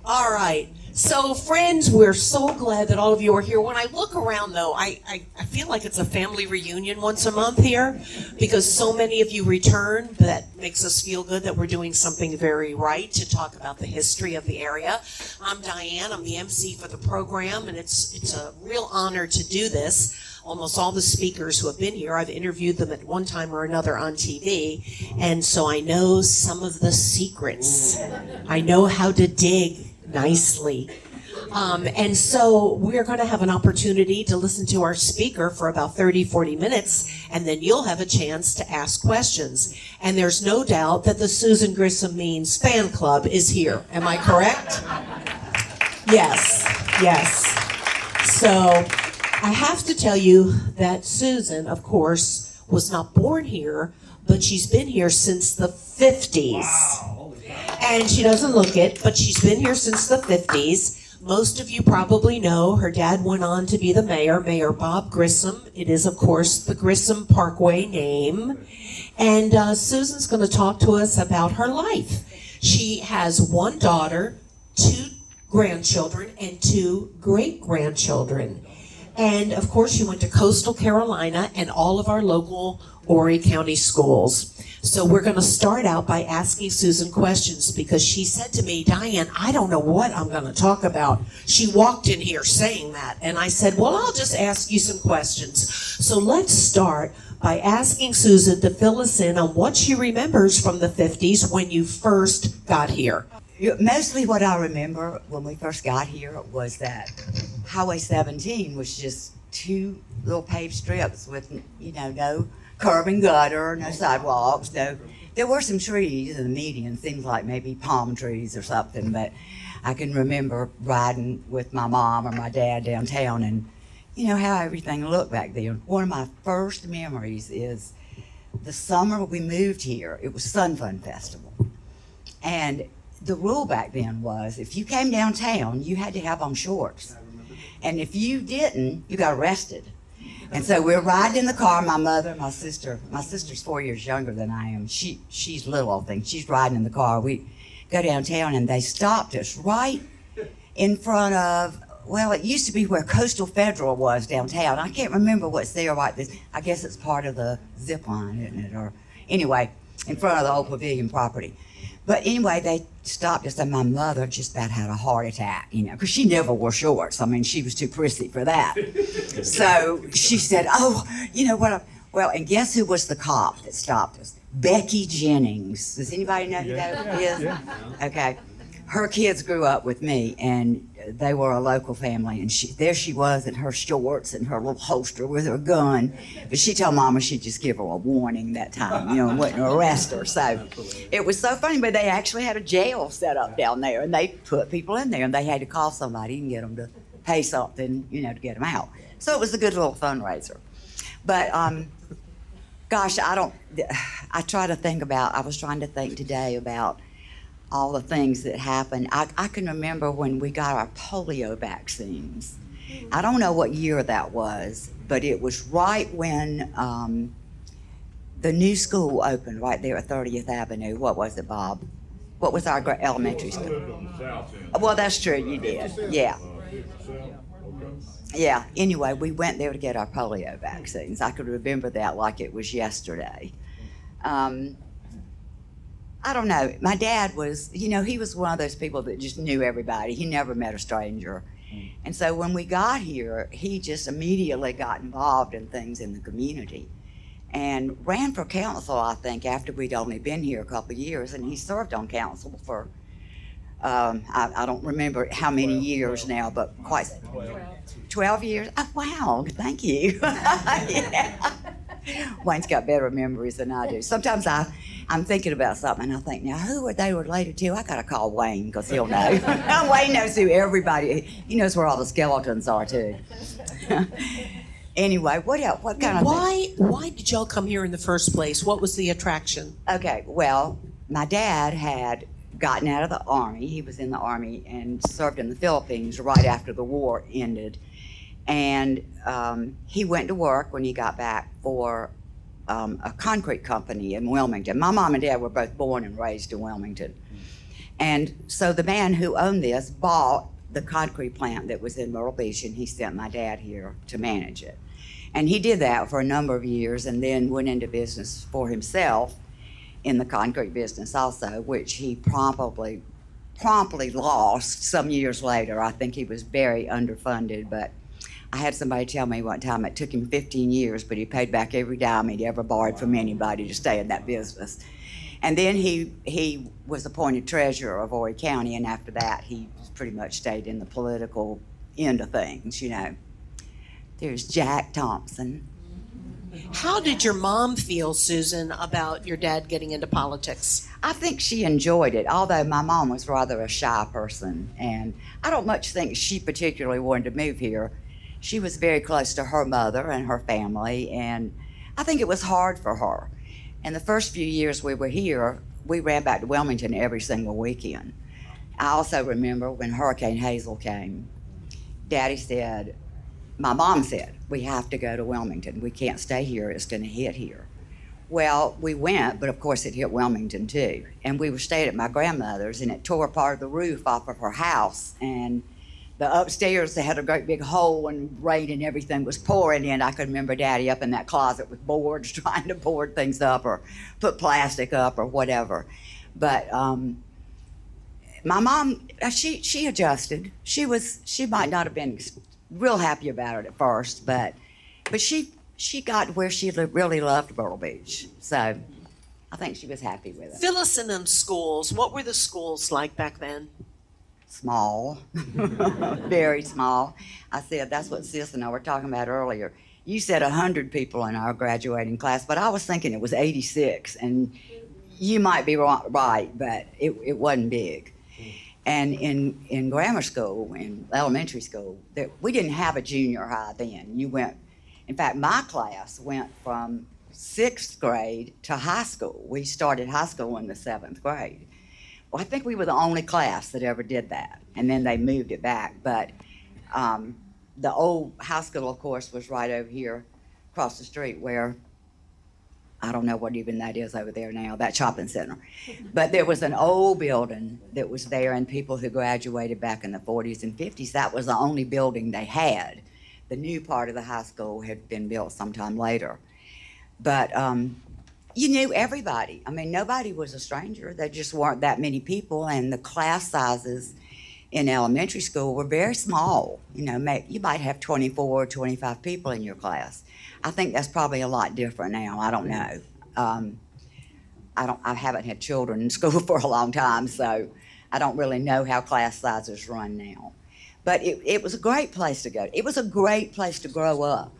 All right. So, friends, we're so glad that all of you are here. When I look around, though, I feel like it's a family reunion once a month here because so many of you return. That makes us feel good that we're doing something very right to talk about the history of the area. I'm Diane. I'm the MC for the program, and it's a real honor to do this. Almost all the speakers who have been here, I've interviewed them at one time or another on TV, and so I know some of the secrets. I know how to dig nicely. And so we're going to have an opportunity to listen to our speaker for about 30, 40 minutes, and then you'll have a chance to ask questions. And there's no doubt that the Susan Grissom Means fan club is here. Am I correct? Yes, yes. So I have to tell you that Susan, of course, was not born here, but she's been here since the 50s. Wow. And she doesn't look it, but she's been here since the 50s. Most of you probably know her dad went on to be the mayor, Mayor Bob Grissom. It is, of course, the Grissom Parkway name. And Susan's going to talk to us about her life. She has one daughter, 2 grandchildren, and 2 great-grandchildren. And, of course, she went to Coastal Carolina and all of our local Horry County schools. So we're going to start out by asking Susan questions because she said to me, Diane, I don't know what I'm going to talk about. She walked in here saying that. And I said, well, I'll just ask you some questions. So let's start by asking Susan to fill us in on what she remembers from the 50s when you first got here. Mostly what I remember when we first got here was that Highway 17 was just 2 little paved strips with, no curb and gutter, no sidewalks, no. There were some trees in the median, things like maybe palm trees or something, but I can remember riding with my mom or my dad downtown and how everything looked back then. One of my first memories is the summer we moved here. It was Sun Fun Festival. And the rule back then was if you came downtown, you had to have on shorts. And if you didn't, you got arrested. And so we're riding in the car, my mother, my sister's 4 years younger than I am. She's little, I think. She's riding in the car. We go downtown and they stopped us right in front of, well, it used to be where Coastal Federal was downtown. I can't remember what's there right this. I guess it's part of the zip line, isn't it? Or anyway, in front of the old pavilion property. But anyway, they stopped us and my mother just about had a heart attack, because she never wore shorts. I mean, she was too prissy for that. So she said, oh, well, and guess who was the cop that stopped us? Becky Jennings. Does anybody know who that is? Yeah. Okay. Her kids grew up with me and they were a local family, and there she was in her shorts and her little holster with her gun. But she told Mama she'd just give her a warning that time, and wouldn't arrest her. So it was so funny, but they actually had a jail set up down there, and they put people in there, and they had to call somebody and get them to pay something, to get them out. So it was a good little fundraiser. But gosh, I was trying to think today about all the things that happened. I can remember when we got our polio vaccines. I don't know what year that was, but it was right when the new school opened right there at 30th Avenue. What was it, Bob? What was our elementary school? I lived on the south end. Well, that's true, you did. Yeah. Yeah, anyway, we went there to get our polio vaccines. I could remember that like it was yesterday. I don't know. My dad was, he was one of those people that just knew everybody. He never met a stranger. And so when we got here, he just immediately got involved in things in the community and ran for council, I think, after we'd only been here a couple of years. And he served on council for, I don't remember how many years now, but quite 12 years. Oh, wow, thank you. Yeah. Wayne's got better memories than I do. Sometimes I'm thinking about something and I think, now who are they related to? I gotta call Wayne because he'll know. Wayne knows who everybody, he knows where all the skeletons are too. Anyway, what kind of Why did y'all come here in the first place? What was the attraction? Okay, well, my dad had gotten out of the Army. He was in the Army and served in the Philippines right after the war ended. And he went to work when he got back for a concrete company in Wilmington. My mom and dad were both born and raised in Wilmington. And so the man who owned this bought the concrete plant that was in Myrtle Beach, and he sent my dad here to manage it. And he did that for a number of years and then went into business for himself in the concrete business also, which he promptly lost some years later. I think he was very underfunded, but I had somebody tell me one time it took him 15 years, but he paid back every dime he'd ever borrowed from anybody to stay in that business. And then he was appointed treasurer of Horry County, and after that he pretty much stayed in the political end of things, you know. There's Jack Thompson. How did your mom feel, Susan, about your dad getting into politics? I think she enjoyed it, although my mom was rather a shy person, and I don't much think she particularly wanted to move here. She was very close to her mother and her family, and I think it was hard for her. And the first few years we were here, we ran back to Wilmington every single weekend. I also remember when Hurricane Hazel came, my mom said, we have to go to Wilmington. We can't stay here, it's gonna hit here. Well, we went, but of course it hit Wilmington too. And we were staying at my grandmother's, and it tore part of the roof off of her house. And the upstairs, they had a great big hole, and rain and everything was pouring in. I could remember Daddy up in that closet with boards trying to board things up or put plastic up or whatever. But my mom, she adjusted. She might not have been real happy about it at first, but she got where she really loved Myrtle Beach. So I think she was happy with it. Fill us in on schools. What were the schools like back then? Small, very small. I said, that's what Sis and I were talking about earlier. You said 100 people in our graduating class, but I was thinking it was 86, and you might be right, but it wasn't big. And in grammar school, in elementary school, we didn't have a junior high then. In fact, my class went from 6th grade to high school. We started high school in the 7th grade. Well, I think we were the only class that ever did that, and then they moved it back. But the old high school, of course, was right over here across the street where, I don't know what even that is over there now, that shopping center. But there was an old building that was there, and people who graduated back in the 40s and 50s, that was the only building they had. The new part of the high school had been built sometime later. But you knew everybody. I mean, nobody was a stranger. There just weren't that many people, and the class sizes in elementary school were very small. You know, you might have 24 or 25 people in your class. I think that's probably a lot different now. I don't know. I haven't had children in school for a long time, so I don't really know how class sizes run now. But it was a great place to go. It was a great place to grow up.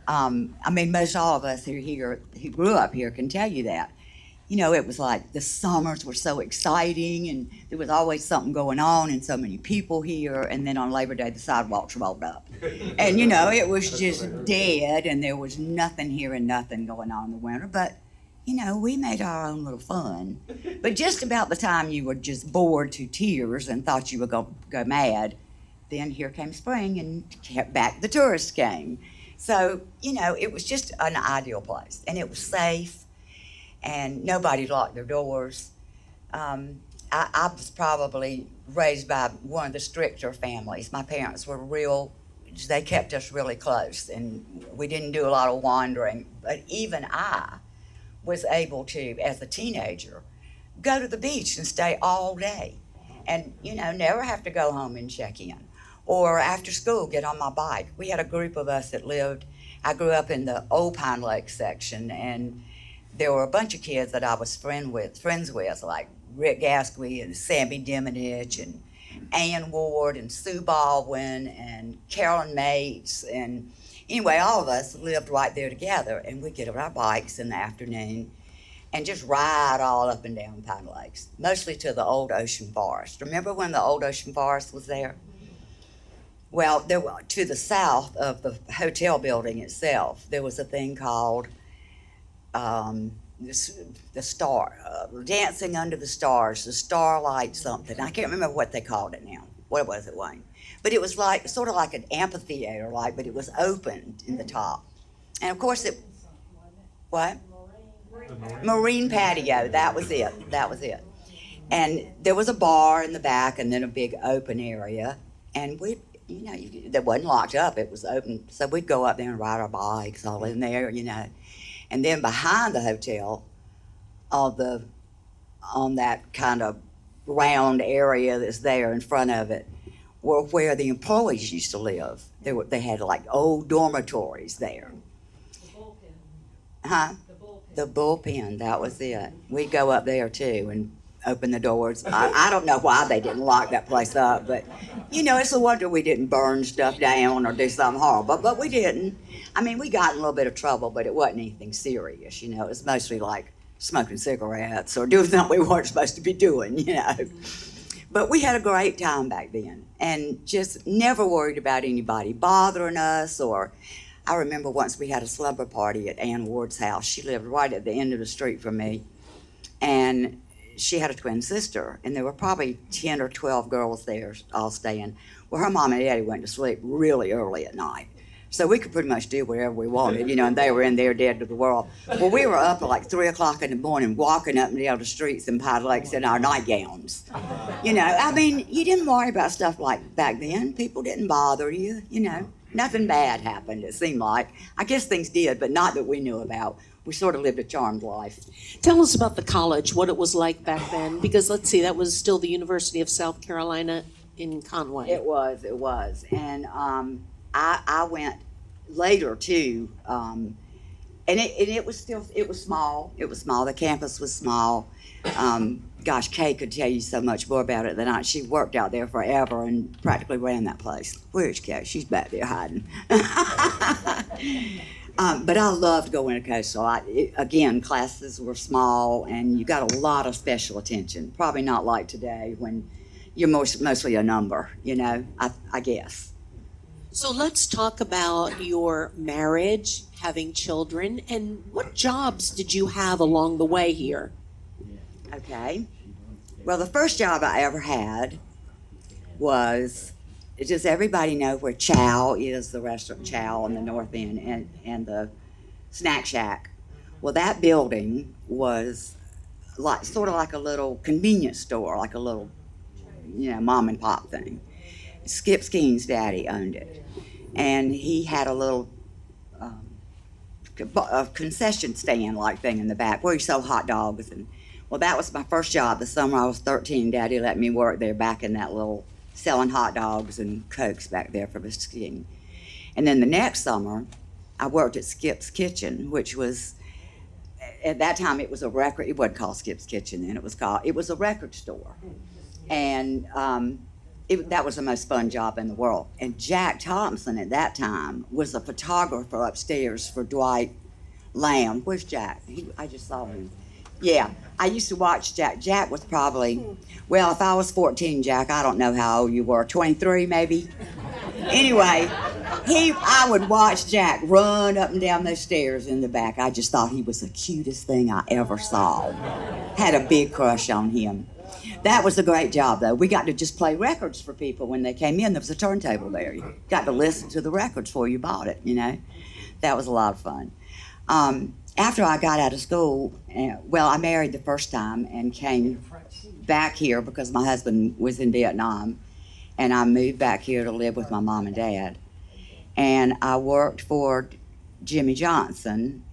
I mean, most all of us who grew up here can tell you that. You know, it was like the summers were so exciting, and there was always something going on, and so many people here. And then on Labor Day, the sidewalks rolled up. And, you know, it was just dead, and there was nothing here and nothing going on in the winter. But, you know, we made our own little fun. But just about the time you were just bored to tears and thought you were going to go mad, then here came spring, and back the tourists came. So, you know, it was just an ideal place, and it was safe, and nobody locked their doors. I was probably raised by one of the stricter families. My parents were they kept us really close, and we didn't do a lot of wandering. But even I was able to, as a teenager, go to the beach and stay all day, and, you know, never have to go home and check in. Or after school, get on my bike. We had a group of us that I grew up in the Old Pine Lake section, and there were a bunch of kids that I was friends with, like Rick Gasquey and Sammy Diminich and Ann Ward and Sue Baldwin and Carolyn Mates. And anyway, all of us lived right there together, and we'd get on our bikes in the afternoon and just ride all up and down Pine Lakes, mostly to the old Ocean Forest. Remember when the old Ocean Forest was there? Well, to the south of the hotel building itself, there was a thing called the star, Dancing Under the Stars, the Starlight something. I can't remember what they called it now. What was it, Wayne? But it was like sort of like an amphitheater, but it was open in the top. And of course what? Marine patio. That was it. And there was a bar in the back and then a big open area. And we, that wasn't locked up, it was open. So we'd go up there and ride our bikes all in there, And then behind the hotel, on that kind of round area that's there in front of it, were where the employees used to live. They had like old dormitories there. The bullpen. Huh? The bullpen. The bullpen, that was it. We'd go up there too and open the doors. I don't know why they didn't lock that place up, but it's a wonder we didn't burn stuff down or do something horrible, but we didn't. I mean, we got in a little bit of trouble, but it wasn't anything serious, It was mostly like smoking cigarettes or doing something we weren't supposed to be doing, But we had a great time back then and just never worried about anybody bothering us. Or I remember once we had a slumber party at Ann Ward's house. She lived right at the end of the street from me. And she had a twin sister, and there were probably 10 or 12 girls there all staying. Well, her mom and daddy went to sleep really early at night. So we could pretty much do whatever we wanted, and they were in there dead to the world. Well, we were up at like 3 o'clock in the morning walking up and down the streets in Pine Lakes in our nightgowns. I mean, you didn't worry about stuff like back then. People didn't bother you, Nothing bad happened, it seemed like. I guess things did, but not that we knew about. We sort of lived a charmed life. Tell us about the college, what it was like back then, because let's see, that was still the University of South Carolina in Conway. It was. And I went later too, and it was small. It was small. The campus was small. Gosh, Kay could tell you so much more about it than I. She worked out there forever and practically ran that place. Where's Kay? She's back there hiding. But I loved going to Coastal. Again, classes were small, and you got a lot of special attention. Probably not like today when you're mostly a number, I guess. So let's talk about your marriage, having children, and what jobs did you have along the way here? Okay. Well, the first job I ever had was, does everybody know where Chow is, the restaurant Chow on the north end and the snack shack? Well, that building was sort of like a little convenience store, like a little, mom and pop thing. Skip Skeen's daddy owned it. And he had a little a concession stand like thing in the back where he sold hot dogs. And well, that was my first job. The summer I was 13, Daddy let me work there back in that little selling hot dogs and Cokes back there for Mr. Skeen. And then the next summer, I worked at Skip's Kitchen, which was, at that time it was a record, it wasn't called Skip's Kitchen then, it was a record store. And that was the most fun job in the world. And Jack Thompson at that time was a photographer upstairs for Dwight Lamb. Where's Jack? I just saw him. Yeah, I used to watch Jack. Jack was probably, well, if I was 14, Jack, I don't know how old you were, 23 maybe? Anyway, I would watch Jack run up and down those stairs in the back. I just thought he was the cutest thing I ever saw. Had a big crush on him. That was a great job, though. We got to just play records for people when they came in. There was a turntable there. You got to listen to the records before you bought it, That was a lot of fun. After I got out of school, I married the first time and came back here because my husband was in Vietnam, and I moved back here to live with my mom and dad. And I worked for Jimmy Johnson.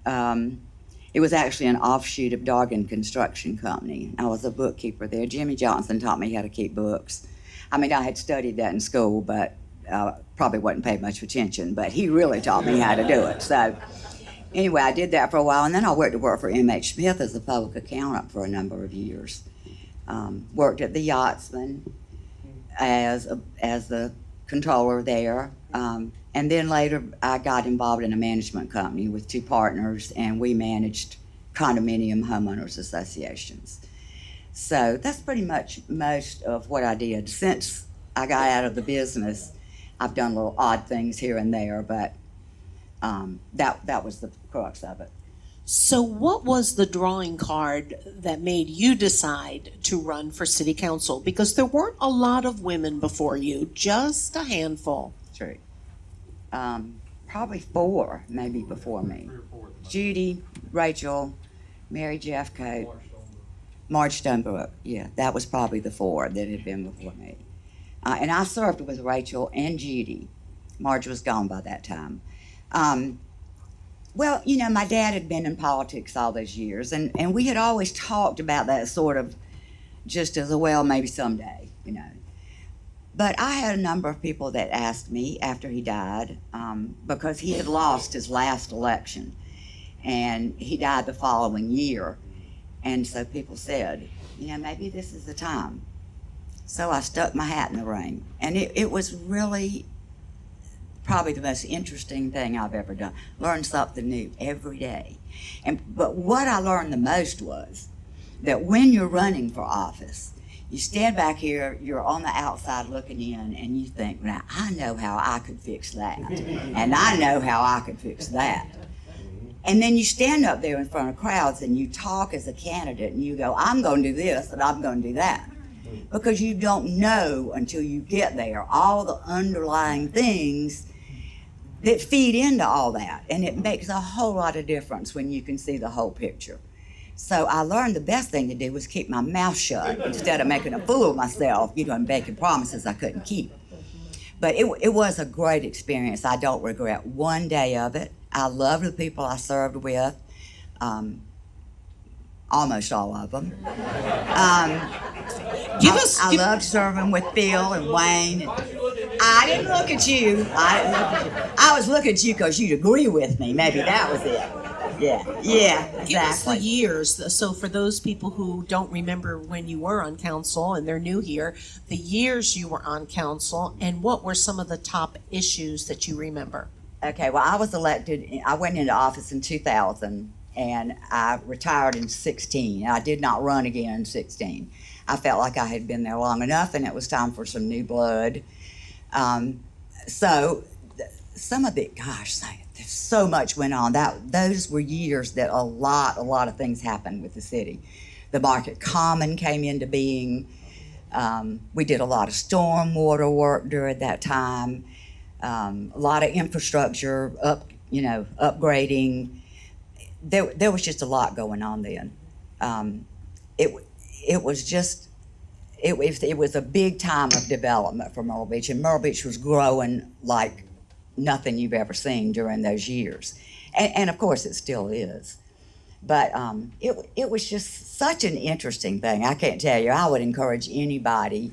It was actually an offshoot of Dargan Construction Company. I was a bookkeeper there. Jimmy Johnson taught me how to keep books. I mean, I had studied that in school, but probably wasn't paid much attention, but he really taught me how to do it. So anyway, I did that for a while, and then I went to work for M.H. Smith as a public accountant for a number of years. Worked at the Yachtsman as the controller there. And then later, I got involved in a management company with two partners, and we managed condominium homeowners associations. So that's pretty much most of what I did. Since I got out of the business, I've done little odd things here and there, but that was the crux of it. So what was the drawing card that made you decide to run for city council? Because there weren't a lot of women before you, just a handful. True. Probably 4 maybe before me. Judy, Rachel, Mary Jeffcoat, Marge Stonebrook, yeah, that was probably the four that had been before me. And I served with Rachel and Judy. Marge was gone by that time. Well, my dad had been in politics all those years, and we had always talked about that sort of just as well, maybe someday. But I had a number of people that asked me after he died, because he had lost his last election, and he died the following year. And so people said, maybe this is the time. So I stuck my hat in the ring, and it was really probably the most interesting thing I've ever done. Learned something new every day. But what I learned the most was that when you're running for office, you stand back here, you're on the outside looking in, and you think, now, I know how I could fix that, and I know how I could fix that. And then you stand up there in front of crowds and you talk as a candidate, and you go, I'm going to do this and I'm going to do that. Because you don't know until you get there all the underlying things that feed into all that. And it makes a whole lot of difference when you can see the whole picture. So I learned the best thing to do was keep my mouth shut instead of making a fool of myself, and making promises I couldn't keep. But it was a great experience. I don't regret one day of it. I love the people I served with, almost all of them. I loved serving with Phil and Wayne. I didn't look at you. I was looking at you because you'd agree with me. Maybe that was it. Yeah, exactly. Give us the years. So for those people who don't remember when you were on council and they're new here, the years you were on council, and what were some of the top issues that you remember? Okay, well, I was elected. I went into office in 2000, and I retired in 16. I did not run again in 16. I felt like I had been there long enough, and it was time for some new blood. So some of it, so much went on. Those were years that a lot of things happened with the city. The Market Common came into being. We did a lot of stormwater work during that time. A lot of infrastructure upgrading. There was just a lot going on then. It was a big time of development for Myrtle Beach, and Myrtle Beach was growing like nothing you've ever seen during those years, and of course it still is. But it was just such an interesting thing. I can't tell you. I would encourage anybody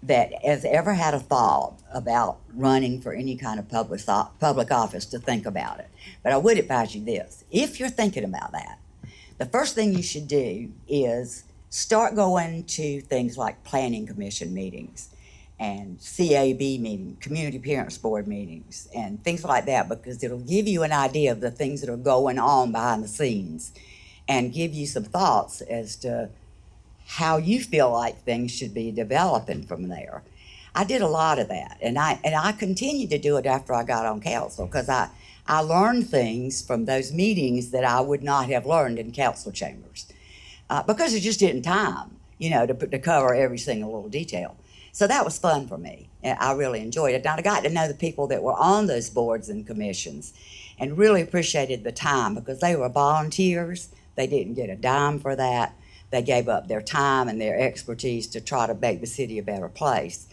that has ever had a thought about running for any kind of public office to think about it. But I would advise you this: if you're thinking about that, the first thing you should do is start going to things like planning commission meetings and CAB meetings, community parents board meetings, and things like that, because it'll give you an idea of the things that are going on behind the scenes and give you some thoughts as to how you feel like things should be developing from there. I did a lot of that, and I continued to do it after I got on council, because I learned things from those meetings that I would not have learned in council chambers, because it just didn't time, to cover every single little detail. So that was fun for me. I really enjoyed it. And I got to know the people that were on those boards and commissions, and really appreciated the time, because they were volunteers. They didn't get a dime for that. They gave up their time and their expertise to try to make the city a better place.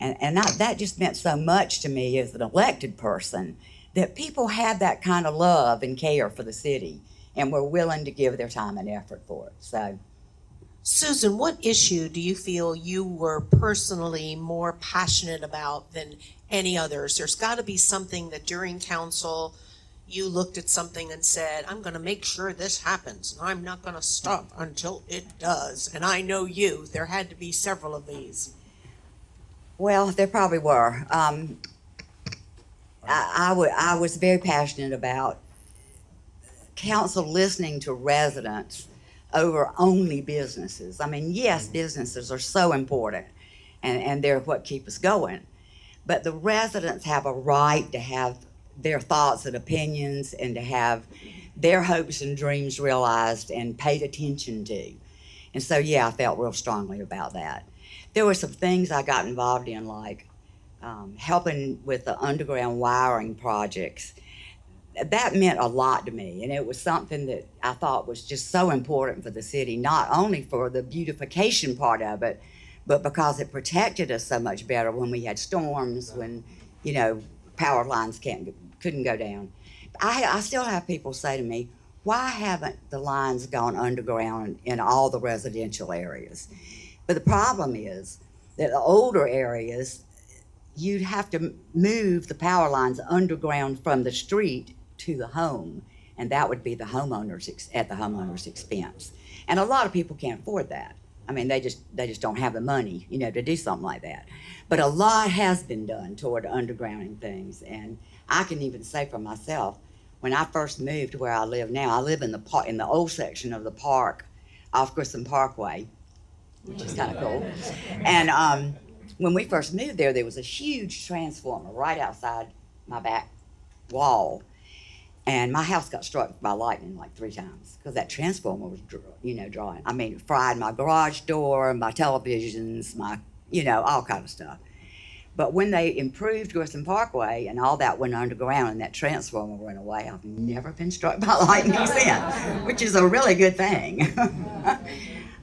And that just meant so much to me as an elected person, that people had that kind of love and care for the city and were willing to give their time and effort for it. So, Susan, what issue do you feel you were personally more passionate about than any others? There's got to be something that during council you looked at something and said, I'm going to make sure this happens, and I'm not going to stop until it does. And I know there had to be several of these. well, there probably were. I was very passionate about council listening to residents over only businesses. I mean, yes, businesses are so important, and they're what keep us going. But the residents have a right to have their thoughts and opinions, and to have their hopes and dreams realized and paid attention to. And so, yeah, I felt real strongly about that. There were some things I got involved in, like helping with the underground wiring projects. that meant a lot to me, and it was something that I thought was just so important for the city, not only for the beautification part of it, but because it protected us so much better when we had storms, when, you know, power lines couldn't go down. I still have people say to me, why haven't the lines gone underground in all the residential areas? But the problem is that the older areas, you'd have to move the power lines underground from the street to the home, and that would be the at the homeowner's expense. And a lot of people can't afford that. I mean, they just don't have the money, you know, to do something like that. But a lot has been done toward undergrounding things, and I can even say for myself, when I first moved to where I live now, I live in the old section of the park, off Grissom Parkway, which is kind of cool. And when we first moved there was a huge transformer right outside my back wall. And my house got struck by lightning like 3 times because that transformer was, drawing. I mean, it fried my garage door, my televisions, all kind of stuff. But when they improved Grissom Parkway and all that went underground and that transformer went away, I've never been struck by lightning since, which is a really good thing.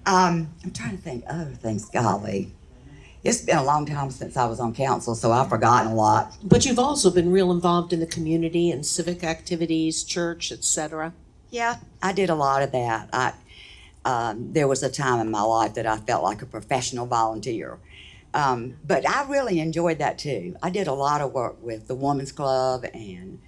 I'm trying to think other things. Golly, it's been a long time since I was on council, so I've forgotten a lot. But you've also been real involved in the community and civic activities, church, etc. Yeah, I did a lot of that. There was a time in my life that I felt like a professional volunteer. But I really enjoyed that too. I did a lot of work with the Women's Club and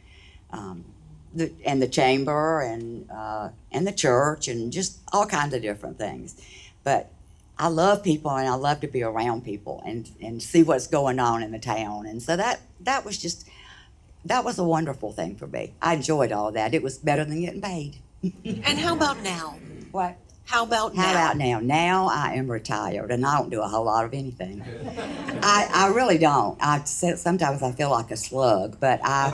the chamber and the church and just all kinds of different things. But I love people and I love to be around people and see what's going on in the town. And so that was a wonderful thing for me. I enjoyed all that. It was better than getting paid. And how about now? What? How about now? How about now? Now I am retired and I don't do a whole lot of anything. I really don't. Sometimes I feel like a slug, but I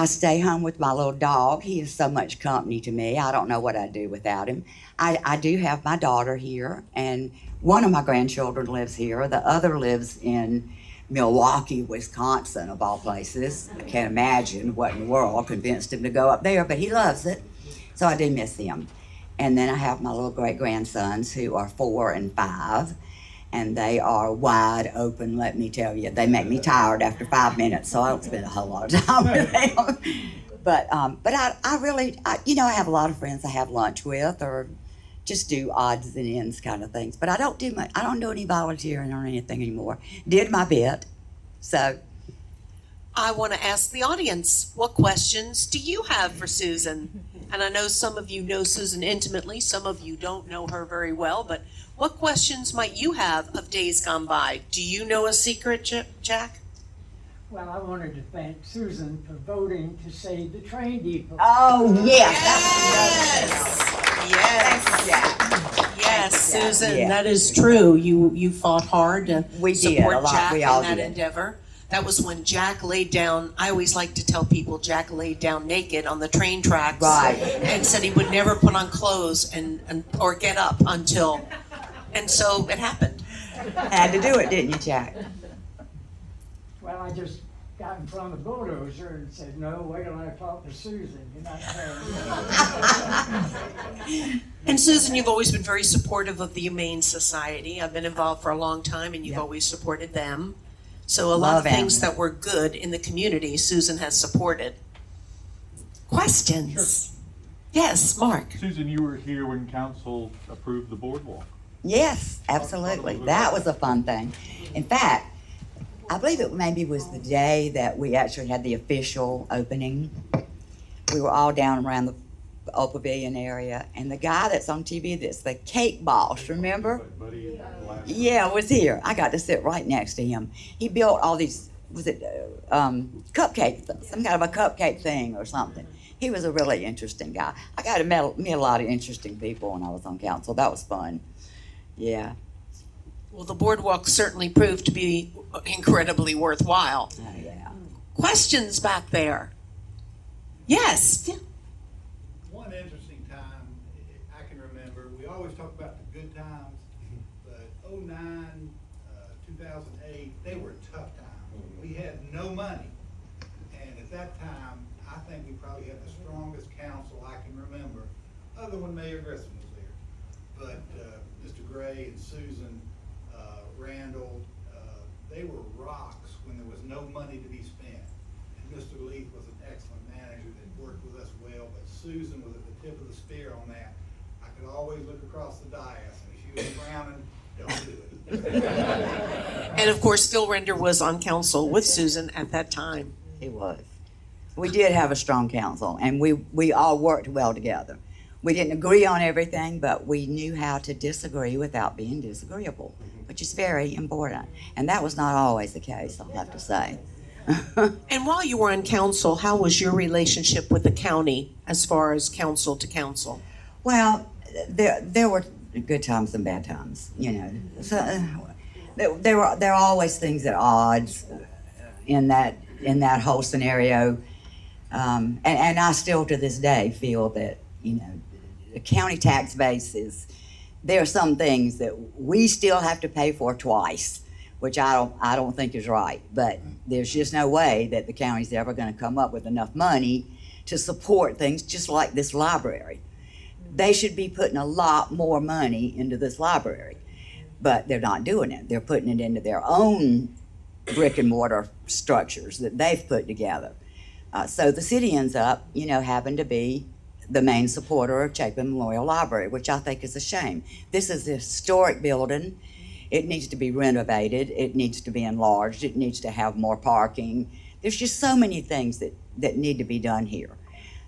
stay home with my little dog. He is so much company to me. I don't know what I'd do without him. I do have my daughter here, and one of my grandchildren lives here. The other lives in Milwaukee, Wisconsin, of all places. I can't imagine what in the world convinced him to go up there, but he loves it, so I do miss him. And then I have my little great-grandsons who are 4 and 5, and they are wide open, let me tell you. They make me tired after 5 minutes, so I don't spend a whole lot of time with them. But I really, I have a lot of friends I have lunch with or just do odds and ends kind of things. But I don't do much. I don't do any volunteering or anything anymore. Did my bit, so. I want to ask the audience, what questions do you have for Susan? And I know some of you know Susan intimately, some of you don't know her very well, but what questions might you have of days gone by? Do you know a secret, Jack? Well, I wanted to thank Susan for voting to save the train depot. Oh, yes. Yes, Susan, Yeah. that is true. You fought hard to We did, support a lot. Jack We in all that did. endeavor. That was when Jack laid down, I always like to tell people Jack laid down naked on the train tracks. Right. And said he would never put on clothes or get up until, and so it happened. Had to do it, didn't you, Jack? Well, I just got in front of the bulldozer and said, no, wait till I talk to Susan. You're not telling me. And Susan, you've always been very supportive of the Humane Society. I've been involved for a long time and you've Yep. always supported them. So a lot Love of things animals. that were good in the community, Susan has supported. Questions? Yes, Mark. Susan, you were here when council approved the boardwalk. Yes, absolutely. That was a fun thing. In fact, I believe it maybe was the day that we actually had the official opening. We were all down around the Old Pavilion area, and the guy that's on TV that's the cake boss, remember? Buddy, last Yeah, was here. I got to sit right next to him. He built all these, cupcake, some kind of a cupcake thing or something. He was a really interesting guy. I got to meet a lot of interesting people when I was on council. That was fun. Yeah. Well, the boardwalk certainly proved to be incredibly worthwhile. Oh, yeah. Questions back there? Yes. One interesting time I can remember, we always talk about the good times, but 2009, 2008, they were tough times. We had no money, and at that time, I think we probably had the strongest council I can remember, other when Mayor Grissom was there. But Mr. Gray and Susan, Randall, they were rocks when there was no money to be spent. And Mr. Leith was an excellent manager that worked with us well, but Susan was at the tip of the spear on that. I could always look across the dais, and she was frowning, don't do it. And of course, Phil Render was on council with Susan at that time. It was. We did have a strong council, and we all worked well together. We didn't agree on everything, but we knew how to disagree without being disagreeable, which is very important. And that was not always the case, I'll have to say. And while you were on council, how was your relationship with the county as far as council to council? Well, there were good times and bad times, you know. So, there are always things at odds in that whole scenario, and I still to this day feel that, you know, the county tax base there are some things that we still have to pay for twice, which I don't think is right. But there's just no way that the county's ever going to come up with enough money to support things just like this library. They should be putting a lot more money into this library, but they're not doing it. They're putting it into their own brick and mortar structures that they've put together. So the city ends up, you know, having to be the main supporter of Chapin Memorial Library, which I think is a shame. This is a historic building. It needs to be renovated. It needs to be enlarged. It needs to have more parking. There's just so many things that need to be done here.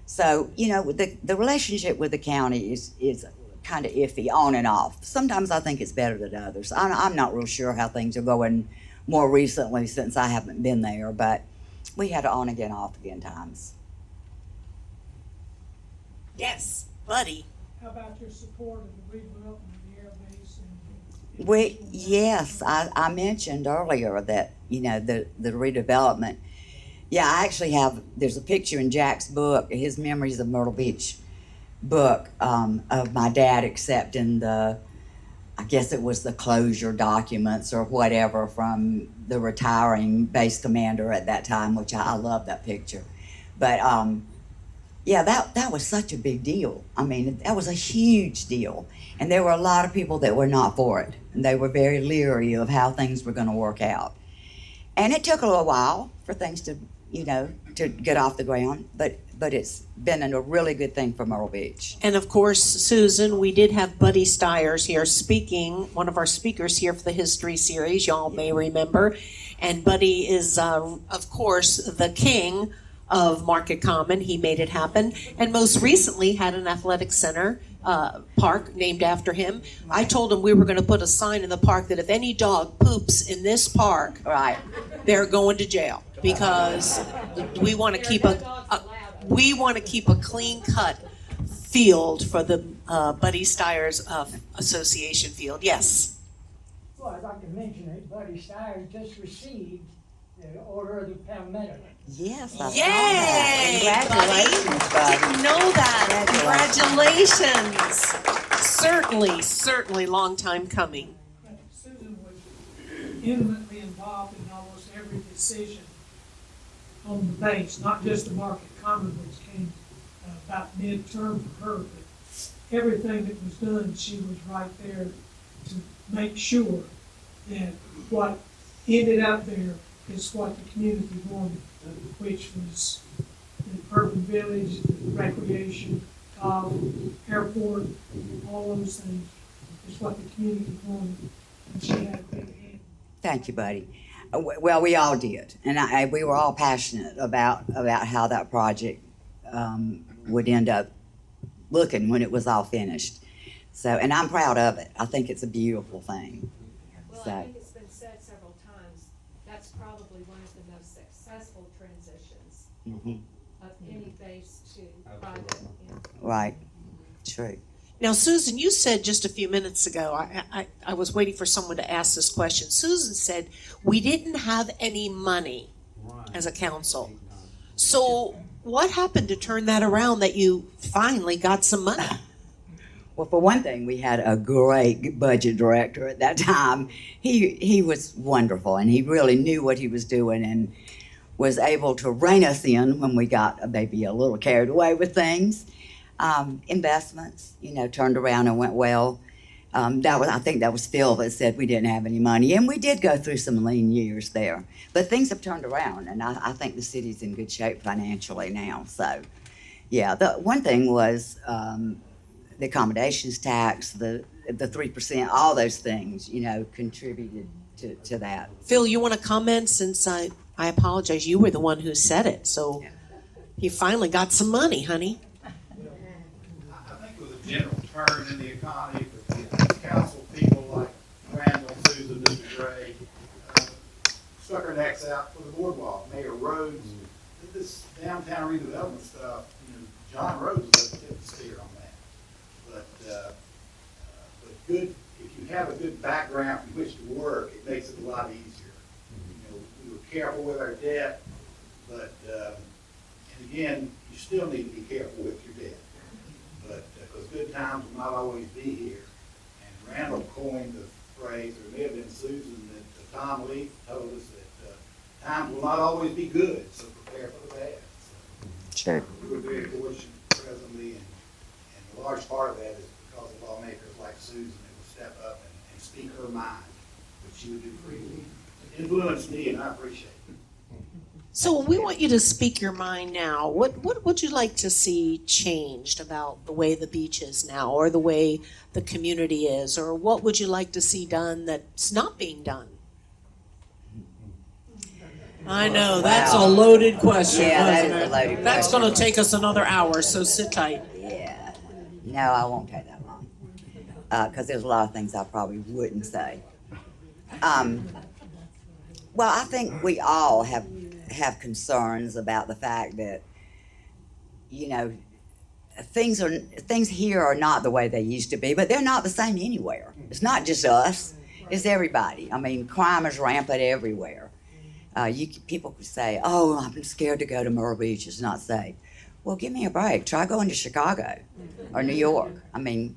So, you know, the relationship with the county is kind of iffy on and off. Sometimes I think it's better than others. I'm not real sure how things are going more recently since I haven't been there, but we had on again, off again times. Yes, Buddy. How about your support of the redevelopment of the air base? Yes, I mentioned earlier that, you know, the redevelopment. Yeah, I actually there's a picture in Jack's book, his Memories of Myrtle Beach book, of my dad accepting I guess it was the closure documents or whatever from the retiring base commander at that time, which I love that picture. But yeah, that was such a big deal. I mean, that was a huge deal. And there were a lot of people that were not for it. And they were very leery of how things were going to work out. And it took a little while for things to, you know, to get off the ground. But it's been a really good thing for Myrtle Beach. And of course, Susan, we did have Buddy Stiers here speaking, one of our speakers here for the History Series, y'all may remember. And Buddy is, of course, the king of Market Common. He made it happen. And most recently had an athletic center park named after him. I told him we were going to put a sign in the park that if any dog poops in this park, Right. they're going to jail, because we want to keep a clean cut field for the Buddy Stiers Association field. Yes. Well, I'd like to mention that Buddy Steyer just received the Order of the Palmetto. Yes, I saw Yay! that. Congratulations, buddy. Didn't know that. Congratulations. Certainly long time coming. Susan was intimately involved in almost every decision on the base, not just the Market Common, which came about mid-term for her, but everything that was done, she was right there to make sure that what ended up there is what the community wanted, which was the urban village, the recreation, airport, all those things, is what the community wanted, and she had a big hand. Thank you, buddy. Well, we all did, and we were all passionate about how that project would end up looking when it was all finished. So, and I'm proud of it. I think it's a beautiful thing. Well, So. I think it's been said several times, that's probably one of the most successful transitions Mhm. of any base to private. Right. True. Now, Susan, you said just a few minutes ago, I was waiting for someone to ask this question. Susan said, we didn't have any money as a council. So what happened to turn that around, that you finally got some money? Well, for one thing, we had a great budget director at that time. He was wonderful, and he really knew what he was doing. And was able to rein us in when we got maybe a little carried away with things. Investments, turned around and went well. I think that was Phil that said we didn't have any money, and we did go through some lean years there. But things have turned around, and I think the city's in good shape financially now. So, yeah, the one thing was the accommodations tax, the 3%, all those things, contributed to that. Phil, you want to comment since I apologize. You were the one who said it, so you finally got some money, honey. I think it was a general turn in the economy, but the council people like Randall, Susan, Mr. Gray, stuck our necks out for the boardwalk. Mayor Rhodes, this downtown redevelopment stuff, John Rhodes was at the tip of the spear on that. But good, if you have a good background from which to work, it makes it a lot easier. We were careful with our debt, but, and again, you still need to be careful with your debt. But, because good times will not always be here. And Randall coined the phrase, or it may have been Susan, that Tom Leaf told us that times will not always be good, so prepare for the bad. So, Sure. we were very fortunate presently, and a large part of that is because of lawmakers like Susan that would step up and speak her mind, which she would do freely. It influenced me, and I appreciate it. So we want you to speak your mind now. What would you like to see changed about the way the beach is now, or the way the community is, or what would you like to see done that's not being done? I know, that's a loaded question, Yeah, that wasn't is a it? loaded That's question. gonna take us another hour, so sit tight. Yeah. No, I won't take that long. Because there's a lot of things I probably wouldn't say. Well, I think we all have concerns about the fact that, things here are not the way they used to be, but they're not the same anywhere. It's not just us, it's everybody. I mean, crime is rampant everywhere. People could say, oh, I'm scared to go to Myrtle Beach, it's not safe. Well, give me a break. Try going to Chicago or New York. I mean,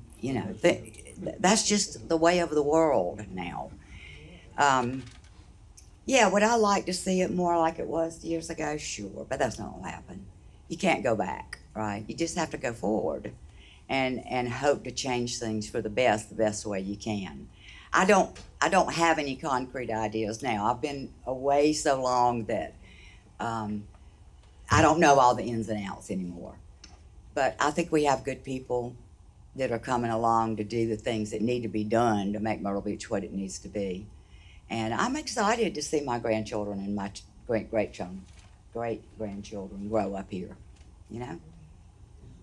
that's just the way of the world now. Yeah, would I like to see it more like it was years ago? Sure, but that's not gonna happen. You can't go back, right? You just have to go forward and hope to change things for the best way you can. I don't have any concrete ideas now. I've been away so long that I don't know all the ins and outs anymore. But I think we have good people that are coming along to do the things that need to be done to make Myrtle Beach what it needs to be. And I'm excited to see my grandchildren and my great-grandchildren grow up here,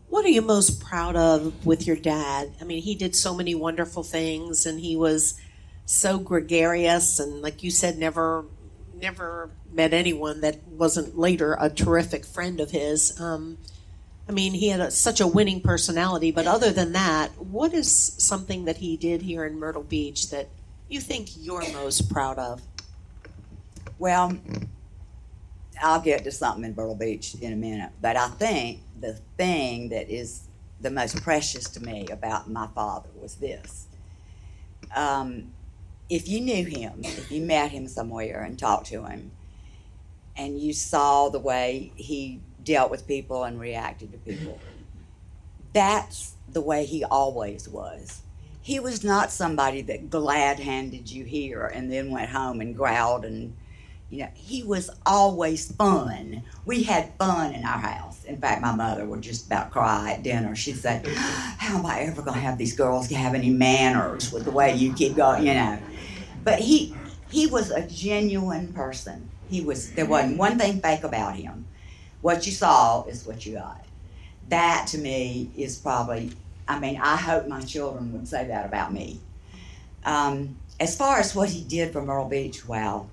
What are you most proud of with your dad? I mean, he did so many wonderful things, and he was so gregarious, and like you said, never met anyone that wasn't later a terrific friend of his. I mean, he had such a winning personality, but other than that, what is something that he did here in Myrtle Beach that you think you're most proud of? Well, I'll get to something in Myrtle Beach in a minute, but I think the thing that is the most precious to me about my father was this. If you knew him, if you met him somewhere and talked to him, and you saw the way he dealt with people and reacted to people, that's the way he always was. He was not somebody that glad-handed you here and then went home and growled and, he was always fun. We had fun in our house. In fact, my mother would just about cry at dinner. She'd say, how am I ever going to have these girls have any manners with the way you keep going, But he was a genuine person. There wasn't one thing fake about him. What you saw is what you got. That to me is probably, I hope my children would say that about me. As far as what he did for Myrtle Beach, wow,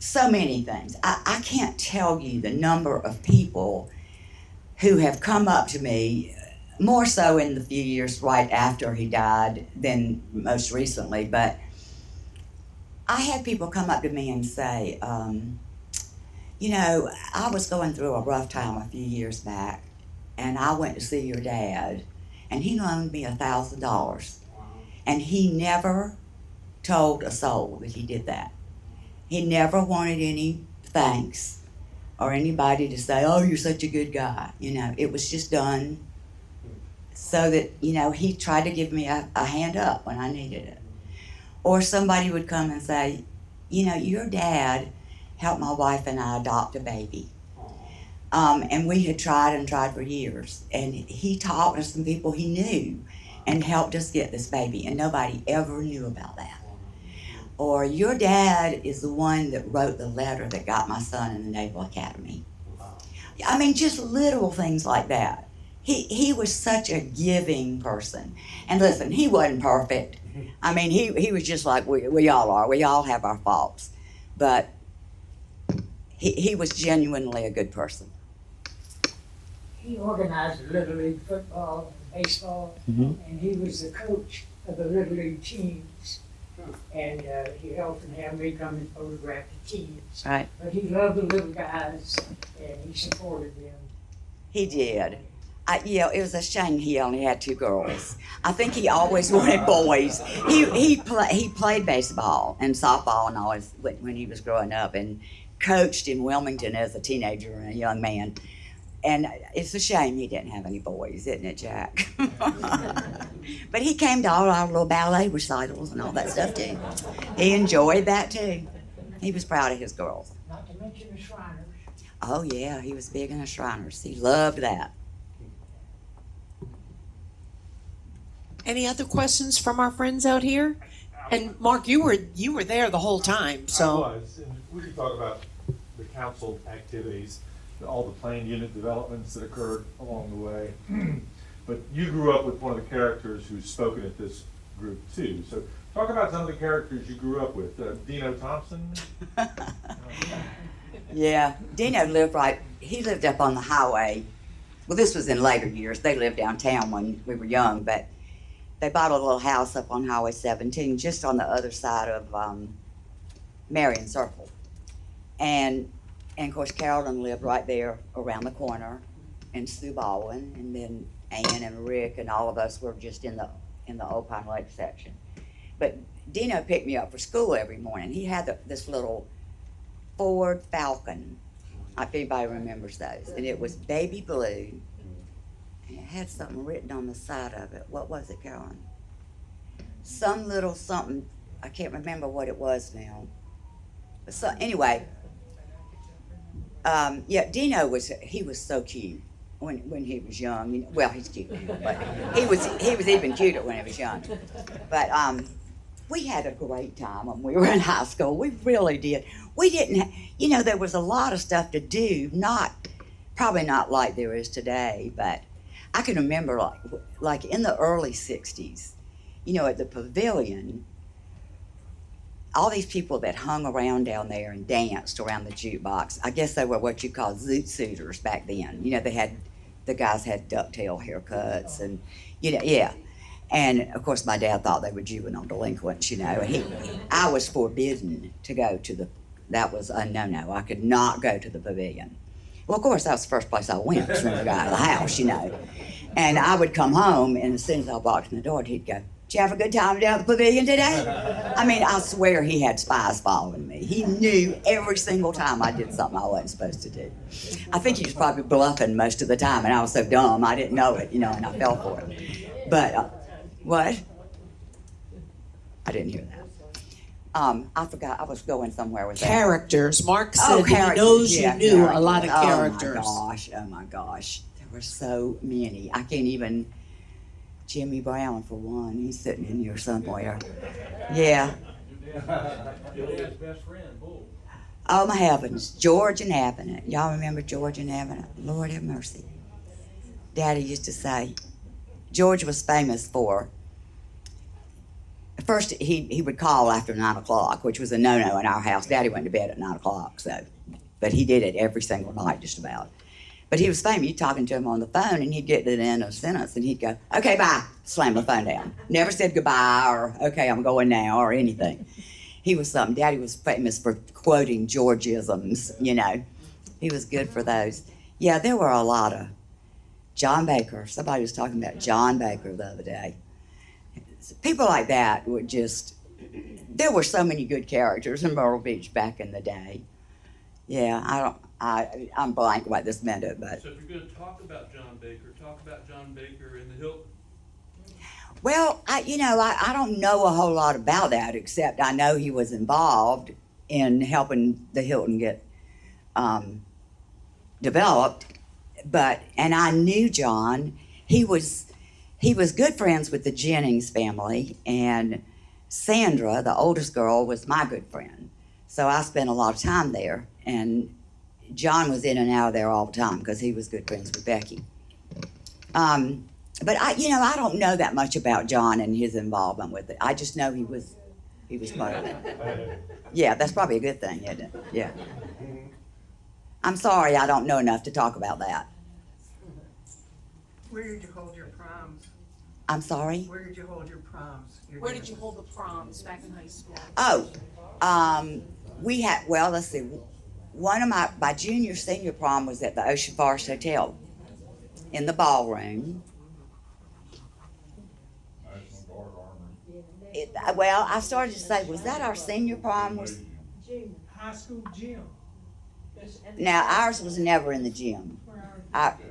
so many things. I can't tell you the number of people who have come up to me, more so in the few years right after he died than most recently, but I had people come up to me and say, I was going through a rough time a few years back, and I went to see your dad, and he loaned me $1,000. And he never told a soul that he did that. He never wanted any thanks or anybody to say, oh, you're such a good guy. You know, it was just done so that, you know, he tried to give me a hand up when I needed it. Or somebody would come and say, you know, your dad helped my wife and I adopt a baby. And we had tried and tried for years. And he talked to some people he knew and helped us get this baby. And nobody ever knew about that. Or your dad is the one that wrote the letter that got my son in the Naval Academy. I mean, just little things like that. He was such a giving person. And listen, he wasn't perfect. I mean, he was just like we all are. We all have our faults. But he was genuinely a good person. He organized the Little League football, baseball, and he was the coach of the Little League teams. And he'd often have me come and photograph the teams. Right. But he loved the little guys, and he supported them. He did. Yeah, it was a shame he only had 2 girls. I think he always wanted boys. He played baseball and softball and all when he was growing up, and coached in Wilmington as a teenager and a young man. And it's a shame he didn't have any boys, isn't it, Jack? But he came to all our little ballet recitals and all that stuff too. He enjoyed that too. He was proud of his girls. Not to mention the Shriners. Oh yeah, he was big in the Shriners. He loved that. Any other questions from our friends out here? And Mark, you were there the whole time, I so. was, and we could talk about the council activities, all the planned unit developments that occurred along the way. But you grew up with one of the characters who's spoken at this group too. So talk about some of the characters you grew up with. Dino Thompson? Yeah, Dino he lived up on the highway. Well, this was in later years. They lived downtown when we were young, but they bought a little house up on Highway 17, just on the other side of Marion Circle. And of course, Carolyn lived right there around the corner, and Sue Baldwin, and then Ann and Rick, and all of us were just in the Old Pine Lake section. But Dino picked me up for school every morning. He had this little Ford Falcon, if anybody remembers those, and it was baby blue, and it had something written on the side of it. What was it, Carolyn? Some little something, I can't remember what it was now. But so, anyway, yeah, Dino was so cute when he was young. You know, well, he's cute now, but he was even cuter when he was young. But we had a great time when we were in high school. We really did. We didn't, there was a lot of stuff to do. Probably not like there is today, but I can remember like in the early '60s, at the pavilion. All these people that hung around down there and danced around the jukebox, I guess they were what you call zoot suiters back then. The guys had ducktail haircuts and, yeah. And of course my dad thought they were juvenile delinquents, I was forbidden to go to that was a no-no. I could not go to the pavilion. Well, of course, that was the first place I went when I got out of the house, And I would come home, and as soon as I walked in the door, he'd go, "Did you have a good time down at the pavilion today?" I mean, I swear he had spies following me. He knew every single time I did something I wasn't supposed to do. I think he was probably bluffing most of the time, and I was so dumb I didn't know it, and I fell for it. But, what? I didn't hear that. I forgot, I was going somewhere with that. Characters. Mark said he characters. knows Yeah, you knew characters. a lot of characters. Oh my gosh. There were so many. I can't even, Jimmy Brown for one, he's sitting in here somewhere. Yeah. Your dad's best friend, Bull. Oh my heavens, George and Avenant. Y'all remember George and Avenant? Lord have mercy. Daddy used to say, George was famous for, first he would call after 9 o'clock, which was a no-no in our house. Daddy went to bed at 9 o'clock, but he did it every single night just about. But he was famous. You'd talking to him on the phone, and he'd get to the end of a sentence, and he'd go, "Okay, bye," slam the phone down. Never said goodbye or, "Okay, I'm going now," or anything. He was something. Daddy was famous for quoting Georgisms, He was good for those. Yeah, there were a lot of John Baker. Somebody was talking about John Baker the other day. People like that would just, there were so many good characters in Myrtle Beach back in the day. Yeah, I'm blank right this minute, but. So if you're gonna talk about John Baker and the Hilton. Well, I don't know a whole lot about that, except I know he was involved in helping the Hilton get developed. And I knew John. He was good friends with the Jennings family, and Sandra, the oldest girl, was my good friend. So I spent a lot of time there, and John was in and out of there all the time because he was good friends with Becky. But I don't know that much about John and his involvement with it. I just know he was part of it. Yeah, that's probably a good thing, isn't it? Yeah. I'm sorry, I don't know enough to talk about that. Where did you hold your proms? I'm sorry? Where did you hold your proms? Where did you hold the proms back in high school? Let's see. One of my junior senior prom was at the Ocean Forest Hotel in the ballroom. National Guard Armory. I started to say, was that our senior prom? High school gym. Now, ours was never in the gym.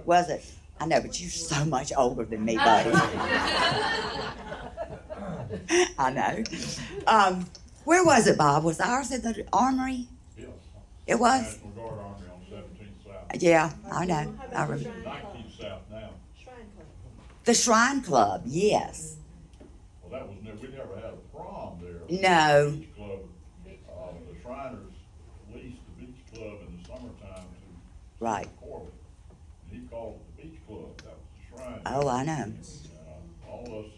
Was it? I know, but you're so much older than me, buddy. I know. Where was it, Bob? Was ours at the Armory? Yeah. It was? National Guard Armory on 17th South. Yeah, I know. I remember. 19th South now. The Shrine Club, yes. Well, that was we never had a prom there. No. Beach club, the Shriners leased the beach club in the summertime to Right. Corbett. And he called it the beach club. That was the Shrine. Oh, I know. All us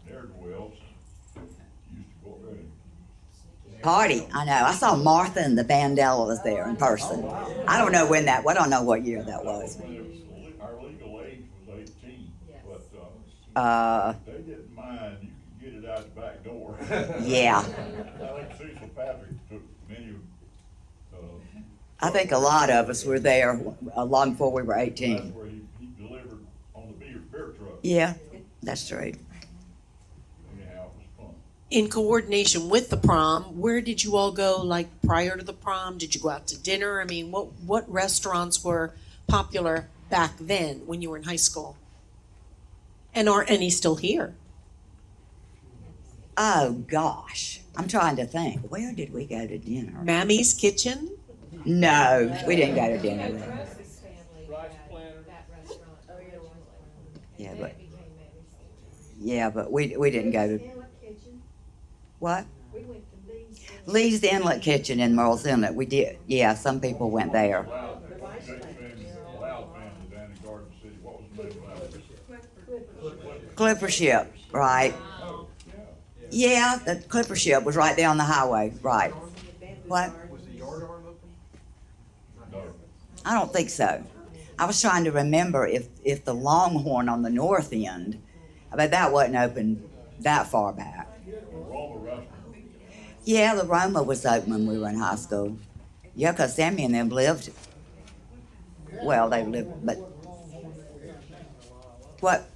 ne'er-do-wells used to go there and Party, I know. I saw Martha and the Vandellas there in person. I don't know when I don't know what year that was. our legal age was 18, but they didn't mind. You could get it out the back door. Yeah. I think Cecil Patrick took many. I think a lot of us were there long before we were 18. That's where he delivered on the beer truck. Yeah, that's true. Anyhow, it was fun. In coordination with the prom, where did you all go, like, prior to the prom? Did you go out to dinner? I mean, what restaurants were popular back then when you were in high school? And are any still here? Oh, gosh. I'm trying to think. Where did we go to dinner? Mammy's Kitchen? No, we didn't go to dinner there. Rose's family Rice had Planner. that restaurant originally. Yeah, Then but, it became Mammy's Kitchen. yeah, but we didn't go to, what? We went to Lee's. Lee's Inlet Kitchen in Merle's Inlet. We did, yeah, some people went there. Loud family down in Garden City. What was the name of that? Clipper Ship, right. Yeah, the Clipper Ship was right down the highway, right. What? Was the yard arm open? No. I don't think so. I was trying to remember if the Longhorn on the north end, but that wasn't open that far back. Roma restaurant. Yeah, the Roma was open when we were in high school. Yeah, 'cause Sammy and them lived, well, they lived, but, what?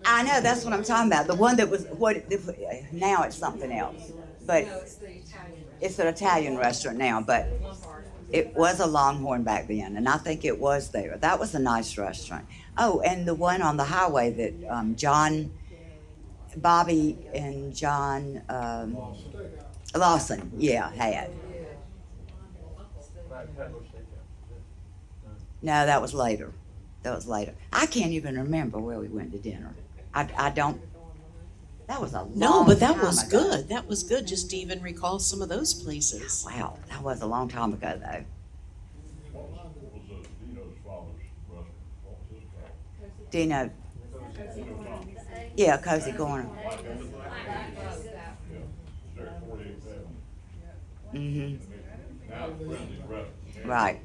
I know, that's what I'm talking about. The one that was, now it's something else. But No, it's the Italian restaurant. it's an Italian restaurant now, but it was a Longhorn back then, and I think it was there. That was a nice restaurant. Oh, and the one on the highway that Bobby and John Lawson, yeah, had. No, that was later. I can't even remember where we went to dinner. I don't. That was a long No, but that time was ago. good. That was good just to even recall some of those places. Wow, that was a long time ago, though. What was Dino's father's restaurant? What was his called? Dino, Dino Thomas. yeah, Cozy Corner. Yeah, it's there at 48th Avenue. Mm-hmm. Now it's Friendly's Restaurant. Right.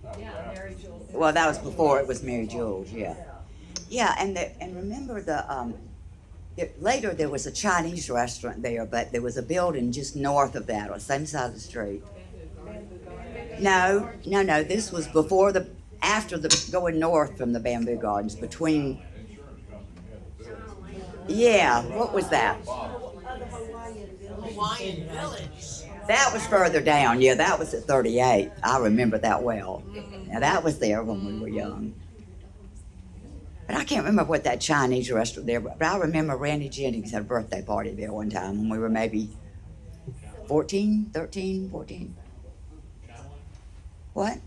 That was Yeah, out. Mary Jules. Well, that was before it was Mary Jules, yeah. Yeah, and remember later there was a Chinese restaurant there, but there was a building just north of that, on the same side of the street. No, this was after going north from the Bamboo Gardens, between, Insurance company had the building. yeah, what was that? Hawaiian Village. That was further down, yeah, that was at 38. I remember that well. Now, that was there when we were young. But I can't remember what that Chinese restaurant there, but I remember Randy Jennings had a birthday party there one time when we were maybe 14, 13, 14. What?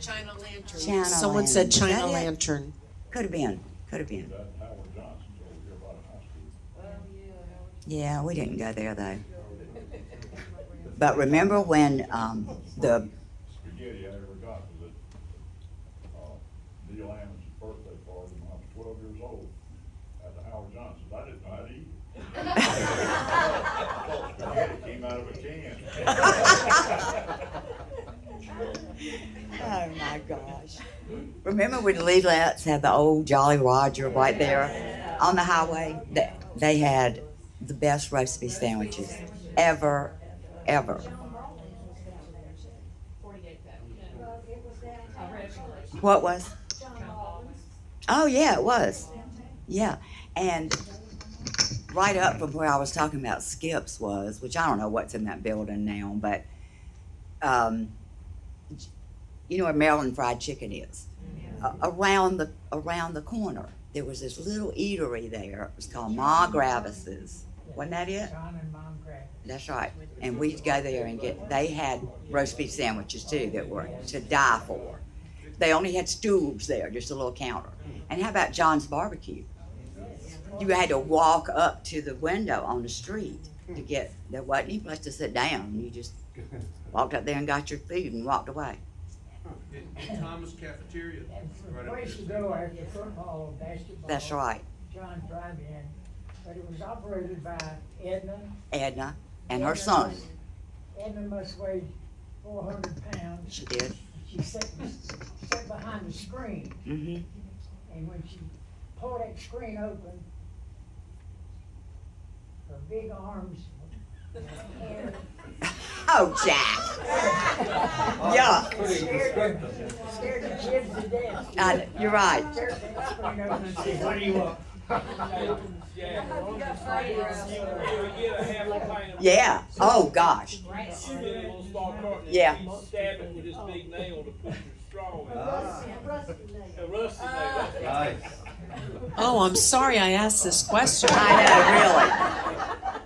China Lantern. China Someone Lantern. said Is China that it? Lantern. Could have been, could have been. That Howard Johnson's over here by the high school. Yeah, we didn't go there though. But remember when the Spaghetti I ever got was at Neil Hammond's birthday party when I was 12 years old at the Howard Johnson's. I didn't know how to eat it. Spaghetti came out of a can. oh my gosh! Remember when Leelette's had the old Jolly Roger right there on the highway? They had the best roast beef sandwiches ever. 48 though. Originally. What was? Oh yeah, it was. Yeah, and right up from where I was talking about Skip's was, which I don't know what's in that building now, but you know where Maryland Fried Chicken is? Around the corner, there was this little eatery there. It was called Ma Gravis's. Wasn't that it? John and Mom Cracker. That's right. And we'd go there and they had roast beef sandwiches too that were to die for. They only had stools there, just a little counter. And how about John's Barbecue? You had to walk up to the window on the street to get, there wasn't any place to sit down. You just walked up there and got your food and walked away. Thomas Cafeteria. And for right a up place to there. go after football or basketball. That's right. John Drive-In, but it was operated by Edna. Edna and her son. Edna must weigh 400 pounds. She did. She sat behind the screen, Mm-hmm. and when she pulled that screen open, her big arms and Oh, Jack. Yeah. scared the kids to death. You're right. Scared that screen open and said, "What do you want?" Yeah. Oh, gosh. Yeah. Stab it with this big nail to put your straw in. A rusty nail. Nice. Oh, I'm sorry I asked this question. I know, really.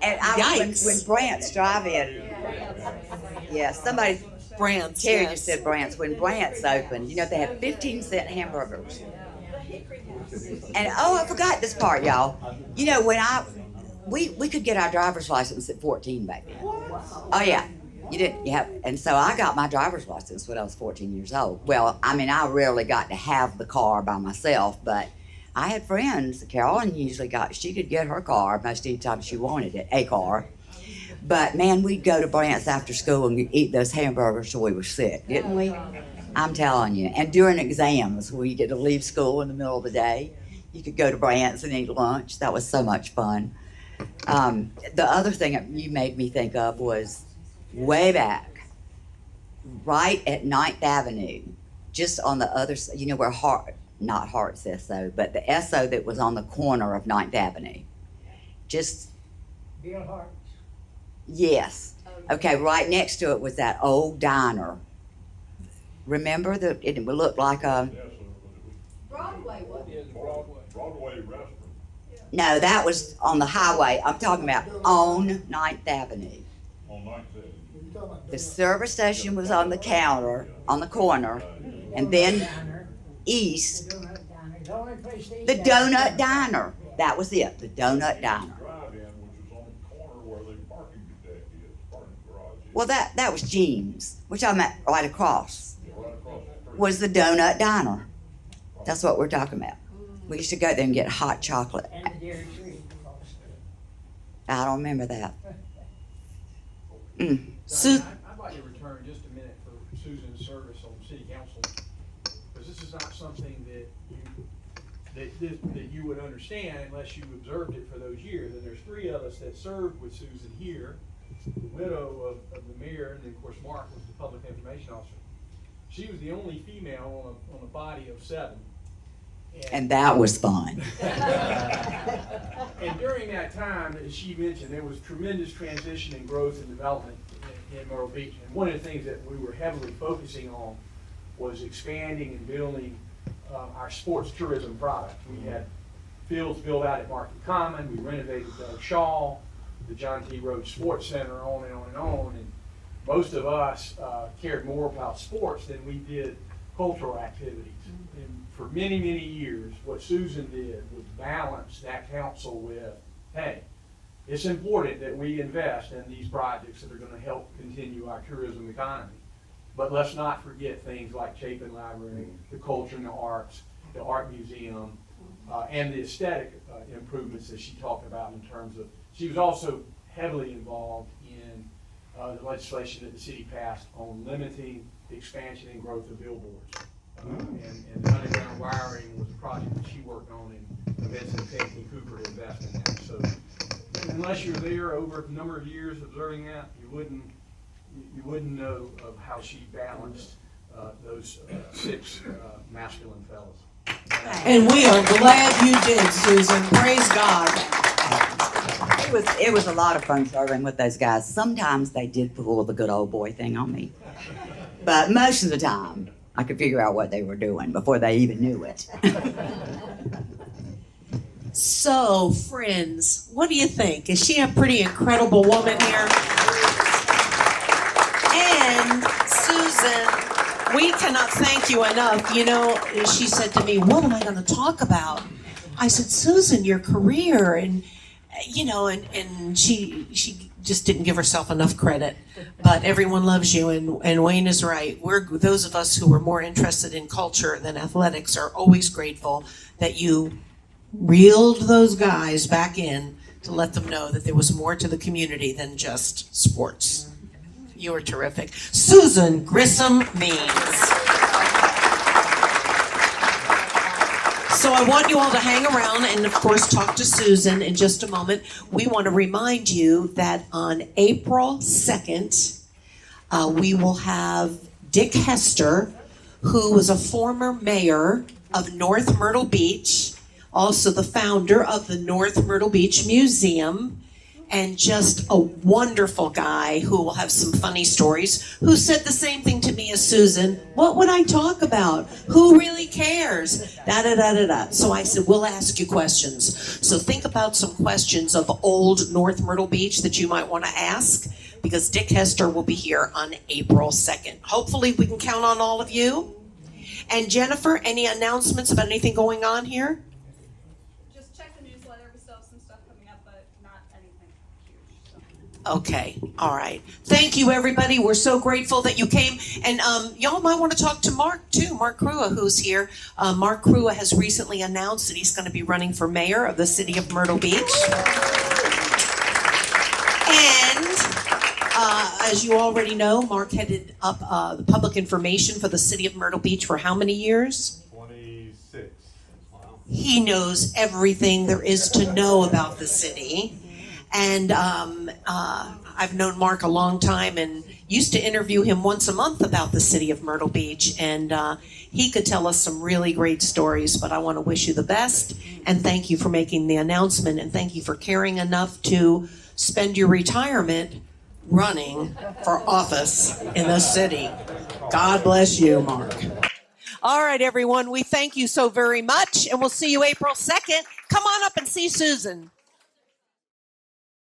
And Yikes. when Brant's Drive-In, yeah, somebody, Brands. Terry yes. just said Brant's. When Brant's opened, you know, they had 15-cent hamburgers. And, oh, I forgot this part, y'all. You know, we could get our driver's license at 14 back then. Oh, yeah. You didn't, yeah. And so I got my driver's license when I was 14 years old. Well, I mean, I rarely got to have the car by myself, but I had friends. Carolyn usually she could get her car most any time she wanted it, a car. But man, we'd go to Brant's after school and eat those hamburgers till we were sick, didn't we? I'm telling you. And during exams, when you get to leave school in the middle of the day, you could go to Brant's and eat lunch. That was so much fun. The other thing that you made me think of was way back, right at 9th Avenue, just on the other side, you know where not Hart's SO, but the SO that was on the corner of 9th Avenue. Just, Bill Hart. yes. Okay, right next to it was that old diner. Remember it looked like a, Yes, Broadway was. Yeah, it's Broadway. Broadway restaurant. no, that was on the highway. I'm talking about on 9th Avenue. On 9th Avenue. The service station was on the counter, on the corner, and then Diner, east, the donut diner, the only place to eat. the that- donut diner. That was it, the donut diner. Drive-in, which was on the corner where the parking deck is, parking garage is. Well, that was Jean's, which I'm at right across, Right across the street. was the donut diner. That's what we're talking about. We used to go there and get hot chocolate. And the Dairy Tree across the street. I don't remember that. Su- I'd like to return just a minute for Susan's service on city council, because this is not something that you would understand unless you observed it for those years. And there's 3 of us that served with Susan here, the widow of the mayor, and then of course Mark was the public information officer. She was the only female on a body of 7. And that was fun. And during that time, as she mentioned, there was tremendous transition and growth and development in Myrtle Beach. And one of the things that we were heavily focusing on was expanding and building our sports tourism product. We had fields built out at Market Common. We renovated Doug Shaw, the John T. Rhodes Sports Center, on and on and on. And most of us cared more about sports than we did cultural activities. And for many, many years, what Susan did was balance that council with, hey, it's important that we invest in these projects that are going to help continue our tourism economy. But let's not forget things like Chapin Library, the culture and the arts, the art museum, and the aesthetic improvements that she talked about in terms of, she was also heavily involved in the legislation that the city passed on limiting the expansion and growth of billboards. And the underground wiring was a project that she worked on and convinced Peggy Cooper to invest in that. So unless you're there over a number of years observing that, you wouldn't know of how she balanced those six masculine fellas. And we are glad you did, Susan. Praise God. It was a lot of fun serving with those guys. Sometimes they did pull the good old boy thing on me. But most of the time, I could figure out what they were doing before they even knew it. So, friends, what do you think? Is she a pretty incredible woman here? And Susan, we cannot thank you enough. You know, she said to me, what am I going to talk about? I said, Susan, your career. And, you know, and she just didn't give herself enough credit. But everyone loves you, and Wayne is right. Those of us who are more interested in culture than athletics are always grateful that you reeled those guys back in to let them know that there was more to the community than just sports. You were terrific. Susan Grissom Means. So I want you all to hang around and, of course, talk to Susan in just a moment. We want to remind you that on April 2nd, we will have Dick Hester, who was a former mayor of North Myrtle Beach, also the founder of the North Myrtle Beach Museum, and just a wonderful guy who will have some funny stories, who said the same thing to me as Susan. What would I talk about? Who really cares? Da-da-da-da-da. So I said, we'll ask you questions. So think about some questions of old North Myrtle Beach that you might want to ask, because Dick Hester will be here on April 2nd. Hopefully we can count on all of you. And Jennifer, any announcements about anything going on here? Just check the newsletter. We still have some stuff coming up, but not anything huge. Okay, all right. Thank you, everybody. We're so grateful that you came. And y'all might want to talk to Mark, too. Mark Crua, who's here. Mark Crua has recently announced that he's going to be running for mayor of the city of Myrtle Beach. And as you already know, Mark headed up the public information for the city of Myrtle Beach for how many years? 26. Wow. He knows everything there is to know about the city. And I've known Mark a long time and used to interview him once a month about the city of Myrtle Beach. And he could tell us some really great stories, but I want to wish you the best. And thank you for making the announcement. And thank you for caring enough to spend your retirement running for office in the city. God bless you, Mark. All right, everyone. We thank you so very much. And we'll see you April 2nd. Come on up and see Susan.